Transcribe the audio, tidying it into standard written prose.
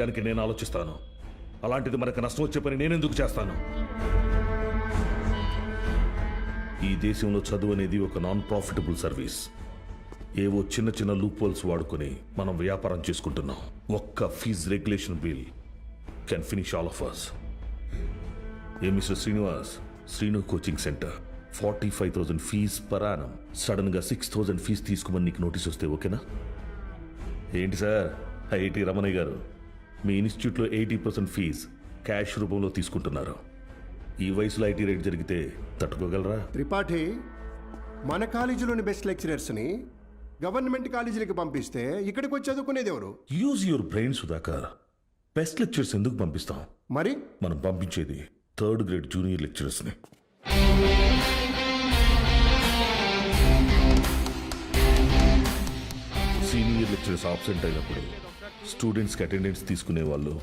దానికి నేను ఆలోచిస్తాను. అలాంటిది మనకు నష్టం వచ్చే పని నేనెందుకు చేస్తాను? ఈ దేశంలో చదువు అనేది ఒక నాన్ ప్రాఫిటబుల్ సర్వీస్. ఏవో చిన్న చిన్న లూప్ హోల్స్ వాడుకొని మనం వ్యాపారం చేసుకుంటున్నాం. ఒక్క fees regulation bill can finish all of us. A mister Srinivas, Srinu coaching centre 45,000 fees per annum. Sudden గా 6,000 ఫీజ్ తీసుకోమని నీకు నోటీస్ వస్తే ఓకేనా? ఏంటి సార్, ఐఐటి రమణయ్య గారు, మీ ఇన్స్టిట్యూట్లో 80% ఫీజ్ క్యాష్ రూపంలో తీసుకుంటున్నారు. ఈ వయసులో ఐటీ రేట్ జరిగితే తట్టుకోగలరా? త్రిపాఠి, మన కాలేజీలోని బెస్ట్ లెక్చరర్స్ని గవర్నమెంట్ కాలేజీలకు పంపిస్తే ఇక్కడికి వచ్చి చదువుకునేది ఎవరు? Use your brain Sudhakar. Best lectures ఎందుకు పంపిస్తాం? మరి మనం పంపించేది 3rd గ్రేడ్ జూనియర్ లెక్చరర్స్ని. సీనియర్ లెక్చరర్స్ ఆబ్సెంట్ అయినప్పుడు స్టూడెంట్స్కి అటెండెన్స్ తీసుకునే వాళ్ళు